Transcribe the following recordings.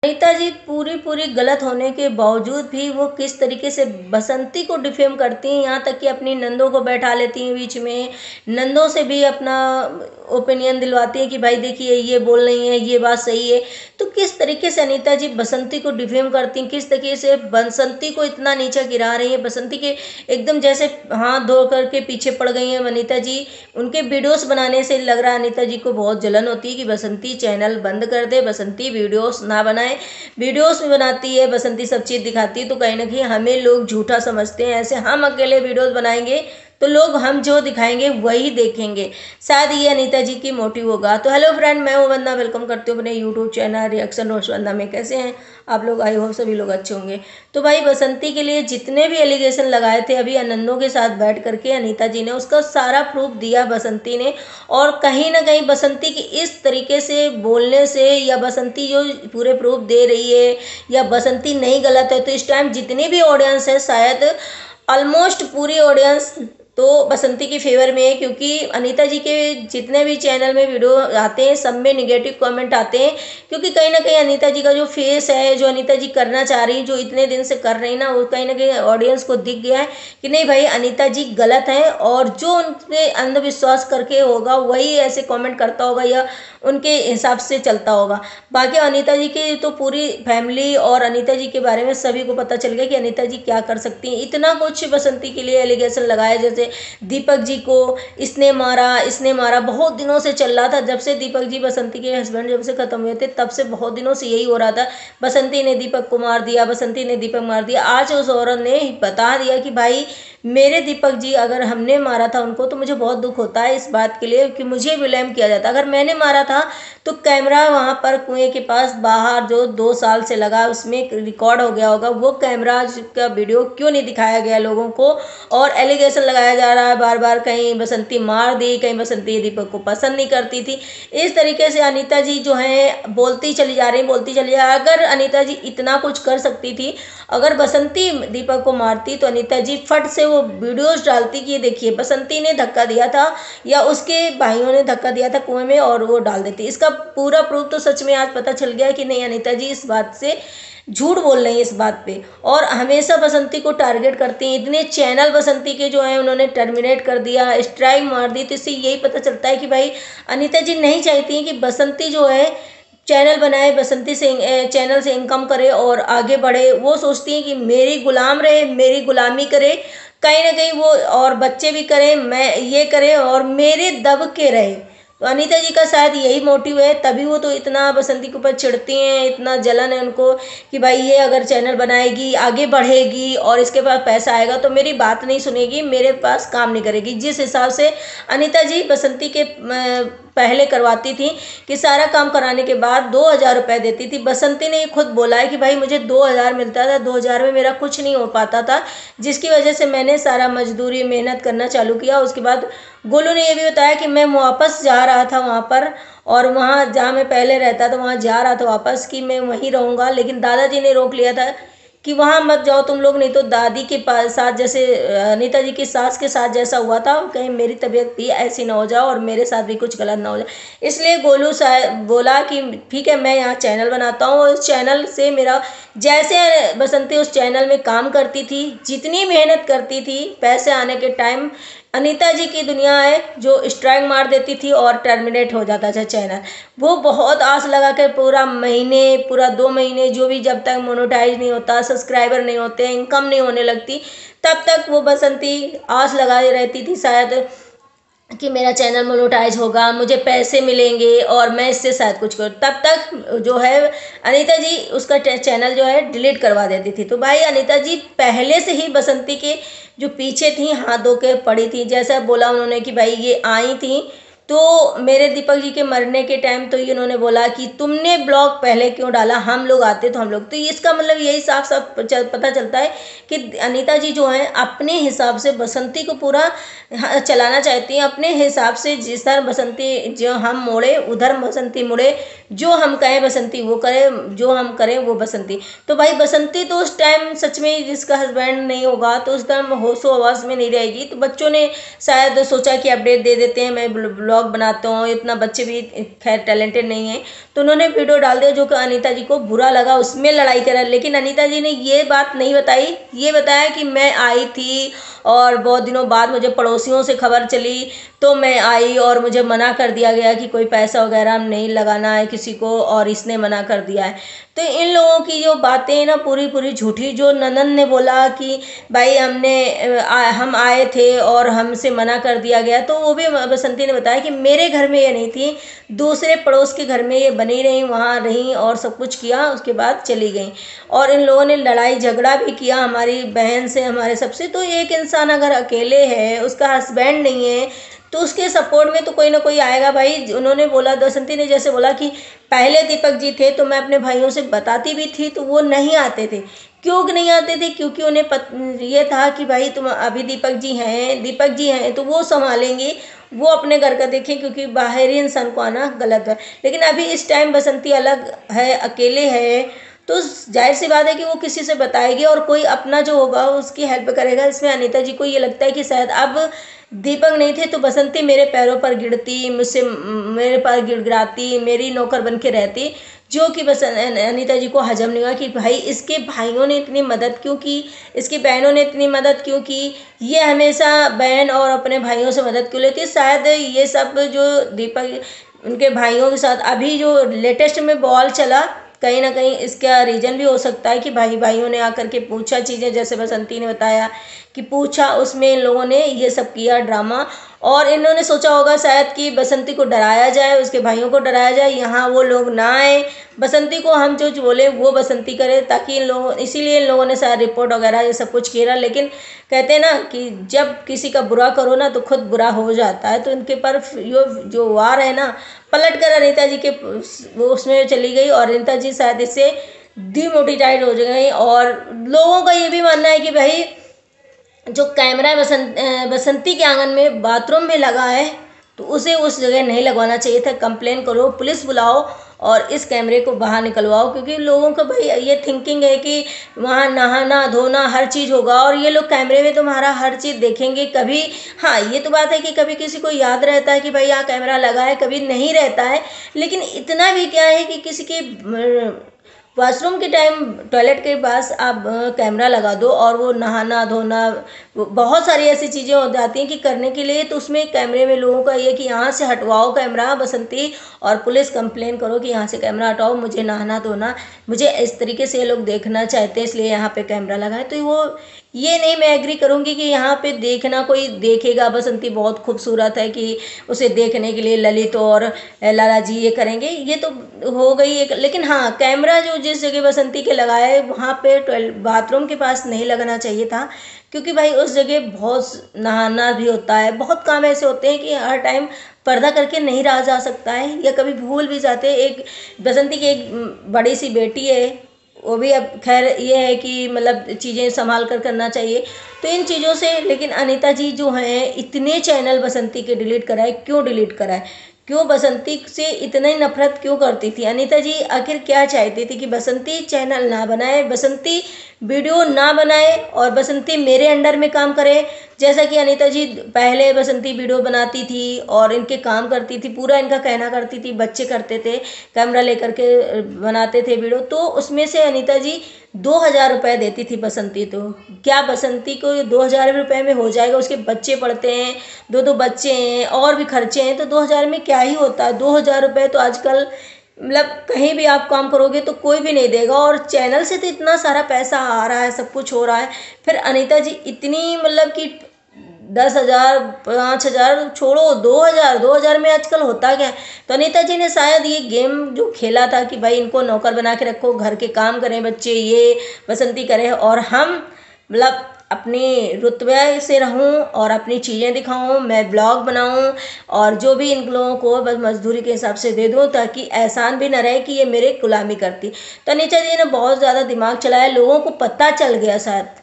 अनीता जी पूरी पूरी गलत होने के बावजूद भी वो किस तरीके से बसंती को डिफेम करती हैं, यहाँ तक कि अपनी नंदों को बैठा लेती हैं बीच में, नंदों से भी अपना ओपिनियन दिलवाती हैं कि भाई देखिए ये बोल रही हैं, ये बात सही है। तो किस तरीके से अनीता जी बसंती को डिफेम करती हैं, किस तरीके से बसंती को इतना नीचा गिरा रही हैं, बसंती के एकदम जैसे हाथ धो करके पीछे पड़ गई हैं अनीता जी। उनके वीडियोस बनाने से लग रहा है अनीता जी को बहुत जलन होती है कि बसंती चैनल बंद कर दे, बसंती वीडियोस ना बनाए। वीडियोस भी बनाती है बसंती, सब चीज़ दिखाती है, तो कहीं ना कहीं हमें लोग झूठा समझते हैं। ऐसे हम अकेले वीडियोस बनाएंगे तो लोग हम जो दिखाएंगे वही देखेंगे, शायद ये अनीता जी की मोटिव होगा। तो हेलो फ्रेंड, मैं हूँ वंदना, वेलकम करती हूँ अपने यूट्यूब चैनल रिएक्शन रोज वंदना में। कैसे हैं आप लोग? आई होप सभी लोग अच्छे होंगे। तो भाई बसंती के लिए जितने भी एलिगेशन लगाए थे अभी आनंदों के साथ बैठ करके अनीता जी ने उसका सारा प्रूफ दिया बसंती ने। और कहीं ना कहीं बसंती की इस तरीके से बोलने से, या बसंती जो पूरे प्रूफ दे रही है, या बसंती नहीं गलत है, तो इस टाइम जितनी भी ऑडियंस है शायद ऑलमोस्ट पूरी ऑडियंस तो बसंती के फेवर में है। क्योंकि अनीता जी के जितने भी चैनल में वीडियो आते हैं सब में निगेटिव कमेंट आते हैं। क्योंकि कहीं ना कहीं अनीता जी का जो फेस है, जो अनीता जी करना चाह रही, जो इतने दिन से कर रही ना, वो कहीं ना कहीं ऑडियंस को दिख गया है कि नहीं भाई अनीता जी गलत है, और जो उनके अंधविश्वास करके होगा वही ऐसे कमेंट करता होगा या उनके हिसाब से चलता होगा। बाकी अनीता जी की तो पूरी फैमिली और अनीता जी के बारे में सभी को पता चल गया कि अनीता जी क्या कर सकती हैं। इतना कुछ बसंती के लिए एलिगेशन लगाया, जैसे दीपक जी को इसने मारा बहुत दिनों से चल रहा था। जब से दीपक जी बसंती के हस्बैंड जब से खत्म हुए थे तब से बहुत दिनों से यही हो रहा था, बसंती ने दीपक को मार दिया, बसंती ने दीपक मार दिया। आज उस औरत ने बता दिया कि भाई मेरे दीपक जी, अगर हमने मारा था उनको तो मुझे बहुत दुख होता है इस बात के लिए कि मुझे ब्लेम किया जाता। अगर मैंने मारा था तो कैमरा वहाँ पर कुएं के पास बाहर जो 2 साल से लगा उसमें रिकॉर्ड हो गया होगा, वो कैमरा का वीडियो क्यों नहीं दिखाया गया लोगों को। और एलिगेशन लगाया जा रहा है बार बार, कहीं बसंती मार दी, कहीं बसंती दीपक को पसंद नहीं करती थी। इस तरीके से अनीता जी जो है बोलती चली जा रही, बोलती चली जा रही। अगर अनीता जी इतना कुछ कर सकती थी, अगर बसंती दीपक को मारती तो अनीता जी फट से वो वीडियोस डालती कि देखिए बसंती ने धक्का दिया था या उसके भाइयों ने धक्का दिया था कुएं में, और वो डाल देती। इसका पूरा प्रूफ तो सच में आज पता चल गया कि नहीं, अनीता जी इस बात से झूठ बोल रही है इस बात पे, और हमेशा बसंती को टारगेट करती हैं। इतने चैनल बसंती के जो हैं उन्होंने टर्मिनेट कर दिया, स्ट्राइक मार दी। तो इससे यही पता चलता है कि भाई अनीता जी नहीं चाहती हैं कि बसंती जो है चैनल बनाए, बसंती से चैनल से इनकम करे और आगे बढ़े। वो सोचती हैं कि मेरी गुलाम रहे, मेरी गुलामी करे, कहीं ना कहीं वो और बच्चे भी करें, मैं ये करें और मेरे दब के रहे। तो अनीता जी का शायद यही मोटिव है, तभी वो तो इतना बसंती के ऊपर चिढ़ती हैं, इतना जलन है उनको कि भाई ये अगर चैनल बनाएगी, आगे बढ़ेगी और इसके पास पैसा आएगा तो मेरी बात नहीं सुनेगी, मेरे पास काम नहीं करेगी। जिस हिसाब से अनीता जी बसंती के पहले करवाती थी कि सारा काम कराने के बाद 2,000 रुपये देती थी। बसंती ने खुद बोला है कि भाई मुझे 2,000 मिलता था, 2,000 में मेरा कुछ नहीं हो पाता था, जिसकी वजह से मैंने सारा मजदूरी मेहनत करना चालू किया। उसके बाद गोलू ने ये भी बताया कि मैं वापस जा रहा था वहाँ पर, और वहाँ जहाँ मैं पहले रहता था वहाँ जा रहा था वापस कि मैं वहीं रहूँगा, लेकिन दादाजी ने रोक लिया था कि वहाँ मत जाओ तुम लोग, नहीं तो दादी के पास साथ जैसे अनीता जी की सास के साथ जैसा हुआ था, कहीं मेरी तबीयत भी ऐसी ना हो जाए और मेरे साथ भी कुछ गलत ना हो जाए। इसलिए गोलू बोला कि ठीक है मैं यहाँ चैनल बनाता हूँ, और उस चैनल से मेरा जैसे बसंती उस चैनल में काम करती थी, जितनी मेहनत करती थी, पैसे आने के टाइम अनीता जी की दुनिया है जो स्ट्राइक मार देती थी और टर्मिनेट हो जाता था चैनल। वो बहुत आस लगा कर पूरा महीने, पूरा 2 महीने, जो भी जब तक मोनेटाइज नहीं होता, सब्सक्राइबर नहीं होते, इनकम नहीं होने लगती, तब तक वो बसंती आस लगाए रहती थी शायद कि मेरा चैनल मोनेटाइज होगा, मुझे पैसे मिलेंगे और मैं इससे शायद कुछ करूँ। तब तक जो है अनीता जी उसका चैनल जो है डिलीट करवा देती थी। तो भाई अनीता जी पहले से ही बसंती के जो पीछे थी, हाथ धो के पड़ी थी। जैसा बोला उन्होंने कि भाई ये आई थी तो मेरे दीपक जी के मरने के टाइम तो ये उन्होंने बोला कि तुमने ब्लॉग पहले क्यों डाला, हम लोग आते तो हम लोग। तो इसका मतलब यही साफ साफ पता चलता है कि अनीता जी जो है अपने हिसाब से बसंती को पूरा चलाना चाहती हैं, अपने हिसाब से। जिस तरह बसंती जो हम मोड़े उधर बसंती मुड़े, जो हम कहें बसंती वो करे, जो हम करें वो बसंती। तो भाई बसंती तो उस टाइम सच में जिसका हस्बैंड नहीं होगा तो उस टाइम होशो आवाज़ में नहीं रहेगी। तो बच्चों ने शायद सोचा कि अपडेट दे देते हैं, मैं ब्लॉग ब्लॉग बनाते हो, इतना बच्चे भी खैर टैलेंटेड नहीं है। तो उन्होंने वीडियो डाल दिया जो कि अनीता जी को बुरा लगा, उसमें लड़ाई करा। लेकिन अनीता जी ने ये बात नहीं बताई, ये बताया कि मैं आई थी और बहुत दिनों बाद मुझे पड़ोसियों से खबर चली तो मैं आई और मुझे मना कर दिया गया कि कोई पैसा वगैरह नहीं लगाना है किसी को, और इसने मना कर दिया है। तो इन लोगों की जो बातें हैं ना पूरी पूरी झूठी। जो ननन ने बोला कि भाई हम आए थे और हमसे मना कर दिया गया, तो वो भी बसंती ने बताया कि मेरे घर में ये नहीं थी, दूसरे पड़ोस के घर में ये बनी रही, वहाँ रही और सब कुछ किया, उसके बाद चली गई। और इन लोगों ने लड़ाई झगड़ा भी किया हमारी बहन से, हमारे सबसे। तो एक इंसान अगर अकेले है, उसका हस्बैंड नहीं है, तो उसके सपोर्ट में तो कोई ना कोई आएगा भाई। उन्होंने बोला, बसंती ने जैसे बोला कि पहले दीपक जी थे तो मैं अपने भाइयों से बताती भी थी तो वो नहीं आते थे। क्यों नहीं आते थे? क्योंकि उन्हें ये था कि भाई तुम अभी दीपक जी हैं तो वो संभालेंगे, वो अपने घर का देखें, क्योंकि बाहरी इंसान को आना गलत है। लेकिन अभी इस टाइम बसंती अलग है, अकेले है, तो जाहिर सी बात है कि वो किसी से बताएगी और कोई अपना जो होगा उसकी हेल्प करेगा। इसमें अनीता जी को ये लगता है कि शायद अब दीपक नहीं थे तो बसंती मेरे पैरों पर गिरती, मुझसे मेरे पर गिड़गिड़ाती, मेरी नौकर बन के रहती, जो कि बस अनीता जी को हजम नहीं हुआ कि भाई इसके भाइयों ने इतनी मदद क्यों की, इसकी बहनों ने इतनी मदद क्यों की, ये हमेशा बहन और अपने भाइयों से मदद क्यों लेती है। शायद ये सब जो दीपक उनके भाइयों के साथ अभी जो लेटेस्ट में बॉल चला, कहीं ना कहीं इसका रीजन भी हो सकता है कि भाइयों ने आकर के पूछा चीज़ें, जैसे बसंती ने बताया कि पूछा, उसमें इन लोगों ने ये सब किया ड्रामा। और इन्होंने सोचा होगा शायद कि बसंती को डराया जाए, उसके भाइयों को डराया जाए, यहाँ वो लोग ना आए, बसंती को हम जो बोले वो बसंती करे, ताकि इसीलिए इन लोगों ने शायद रिपोर्ट वगैरह ये सब कुछ किया। लेकिन कहते हैं ना कि जब किसी का बुरा करो ना तो खुद बुरा हो जाता है। तो इनके पर जो वार है ना, पलट कर अनीता जी के वो उसमें चली गई और अनीता जी शायद इससे डिमोटिवेटेड हो गई। और लोगों का ये भी मानना है कि भाई जो कैमरा बसंती के आंगन में बाथरूम में लगा है तो उसे उस जगह नहीं लगवाना चाहिए था। कंप्लेन करो, पुलिस बुलाओ और इस कैमरे को बाहर निकलवाओ, क्योंकि लोगों को भाई ये थिंकिंग है कि वहाँ नहाना धोना हर चीज़ होगा और ये लोग कैमरे में तुम्हारा हर चीज़ देखेंगे। कभी हाँ ये तो बात है कि कभी किसी को याद रहता है कि भाई यहाँ कैमरा लगा है, कभी नहीं रहता है। लेकिन इतना भी क्या है कि किसी के वॉशरूम के टाइम टॉयलेट के पास आप कैमरा लगा दो और वो नहाना धोना बहुत सारी ऐसी चीज़ें हो जाती हैं कि करने के लिए, तो उसमें कैमरे में लोगों का ये कि यहाँ से हटवाओ कैमरा बसंती और पुलिस कंप्लेन करो कि यहाँ से कैमरा हटाओ, मुझे नहाना धोना, मुझे इस तरीके से ये लोग देखना चाहते हैं इसलिए यहाँ पे कैमरा लगा है। तो वो ये नहीं, मैं एग्री करूँगी कि यहाँ पे देखना कोई देखेगा, बसंती बहुत खूबसूरत है कि उसे देखने के लिए ललित और लाला जी ये करेंगे, ये तो हो गई एक। लेकिन हाँ कैमरा जो जिस जगह बसंती के लगाया है वहाँ पे बाथरूम के पास नहीं लगाना चाहिए था, क्योंकि भाई उस जगह बहुत नहाना भी होता है, बहुत काम ऐसे होते हैं कि हर टाइम पर्दा करके नहीं रहा जा सकता है या कभी भूल भी जाते हैं। एक बसंती की एक बड़ी सी बेटी है, वो भी अब खैर ये है कि मतलब चीज़ें संभाल कर करना चाहिए तो इन चीज़ों से। लेकिन अनीता जी जो हैं इतने चैनल बसंती के डिलीट कराए, क्यों डिलीट कराए, क्यों बसंती से इतनी नफरत क्यों करती थी अनीता जी? आखिर क्या चाहती थी कि बसंती चैनल ना बनाए, बसंती वीडियो ना बनाए और बसंती मेरे अंडर में काम करे। जैसा कि अनीता जी पहले बसंती वीडियो बनाती थी और इनके काम करती थी, पूरा इनका कहना करती थी, बच्चे करते थे, कैमरा लेकर के बनाते थे वीडियो, तो उसमें से अनीता जी 2000 रुपये देती थी बसंती। तो क्या बसंती को 2000 रुपये में हो जाएगा? उसके बच्चे पढ़ते हैं, दो बच्चे हैं और भी खर्चे हैं, तो 2000 में क्या ही होता है? 2000 रुपये तो आजकल मतलब कहीं भी आप काम करोगे तो कोई भी नहीं देगा, और चैनल से तो इतना सारा पैसा आ रहा है, सब कुछ हो रहा है, फिर अनीता जी इतनी मतलब कि 10,000 5,000 छोड़ो, 2000 में आजकल होता क्या है? तो अनीता जी ने शायद ये गेम जो खेला था कि भाई इनको नौकर बना के रखो, घर के काम करें बच्चे, ये बसंती करें और हम मतलब अपनी रुतबे से रहूं और अपनी चीज़ें दिखाऊं, मैं ब्लॉग बनाऊं और जो भी इन लोगों को बस मजदूरी के हिसाब से दे दूं, ताकि एहसान भी न रहे कि ये मेरे गुलामी करती। तो अनीता जी ने बहुत ज़्यादा दिमाग चलाया, लोगों को पता चल गया, शायद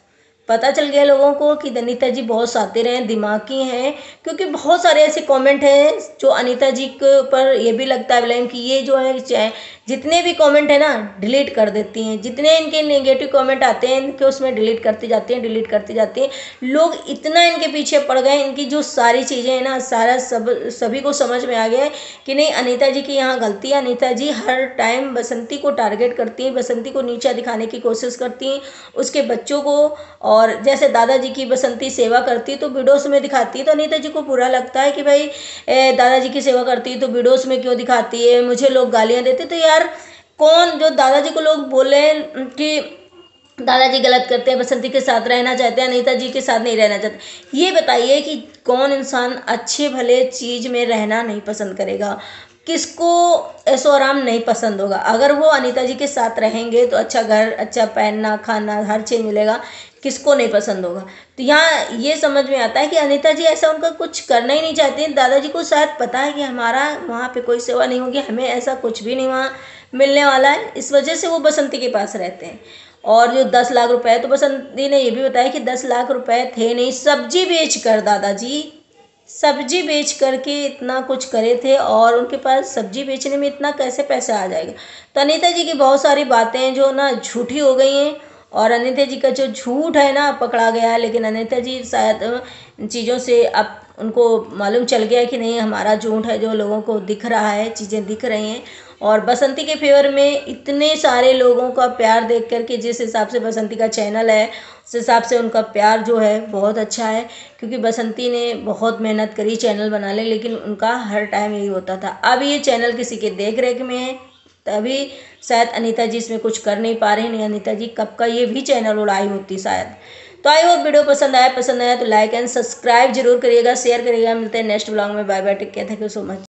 पता चल गया लोगों को कि अनीता जी बहुत शातिर हैं, दिमागी हैं, क्योंकि बहुत सारे ऐसे कमेंट हैं जो अनीता जी के ऊपर ये भी लगता है ब्लेम कि ये जो है जितने भी कमेंट है ना डिलीट कर देती हैं, जितने इनके नेगेटिव कमेंट आते हैं इनके उसमें डिलीट करती जाती हैं, डिलीट करती जाती हैं। लोग इतना इनके पीछे पड़ गए, इनकी जो सारी चीज़ें हैं ना सारा सभी को समझ में आ गया है कि नहीं अनीता जी की यहाँ गलती है। अनीता जी हर टाइम बसंती को टारगेट करती हैं, बसंती को नीचा दिखाने की कोशिश करती हैं, उसके बच्चों को। और जैसे दादाजी की बसंती सेवा करती तो वीडियोस में दिखाती है, तो अनीता जी को बुरा लगता है कि भाई दादाजी की सेवा करती है तो वीडियोस में क्यों दिखाती है, मुझे लोग गालियाँ देते। तो यार कौन जो दादाजी को लोग बोले कि दादाजी गलत करते हैं, बसंती के साथ रहना चाहते हैं, अनीता जी के साथ नहीं रहना चाहते, ये बताइए कि कौन इंसान अच्छे भले चीज़ में रहना नहीं पसंद करेगा? किसको ऐशो आराम नहीं पसंद होगा? अगर वो अनीता जी के साथ रहेंगे तो अच्छा घर, अच्छा पहनना खाना हर चीज़ मिलेगा, किसको नहीं पसंद होगा? तो यहाँ ये समझ में आता है कि अनीता जी ऐसा उनका कुछ करना ही नहीं चाहती। दादाजी को शायद पता है कि हमारा वहाँ पे कोई सेवा नहीं होगी, हमें ऐसा कुछ भी नहीं वहाँ मिलने वाला है, इस वजह से वो बसंती के पास रहते हैं। और जो 10 लाख रुपए, तो बसंती ने ये भी बताया कि 10 लाख रुपए थे नहीं, सब्जी बेच कर दादाजी सब्जी बेच करके इतना कुछ करे थे, और उनके पास सब्जी बेचने में इतना कैसे पैसा आ जाएगा? तो अनीता जी की बहुत सारी बातें जो ना झूठी हो गई हैं, और अनीता जी का जो झूठ है ना पकड़ा गया है। लेकिन अनीता जी शायद इन चीज़ों से अब उनको मालूम चल गया है कि नहीं हमारा झूठ है, जो लोगों को दिख रहा है, चीज़ें दिख रही हैं। और बसंती के फेवर में इतने सारे लोगों का प्यार देख कर के, जिस हिसाब से बसंती का चैनल है उस हिसाब से उनका प्यार जो है बहुत अच्छा है, क्योंकि बसंती ने बहुत मेहनत करी चैनल बनाने, लेकिन उनका हर टाइम यही होता था। अब ये चैनल किसी के देख रेख में है, तभी शायद अनीता जी इसमें कुछ कर नहीं पा रही, नहीं अनीता जी कब का ये भी चैनल उड़ाई होती शायद। तो आई होप वीडियो पसंद आया तो लाइक एंड सब्सक्राइब जरूर करिएगा, शेयर करिएगा। मिलते हैं नेक्स्ट ब्लॉग में। Bye bye, take care, thank you so much.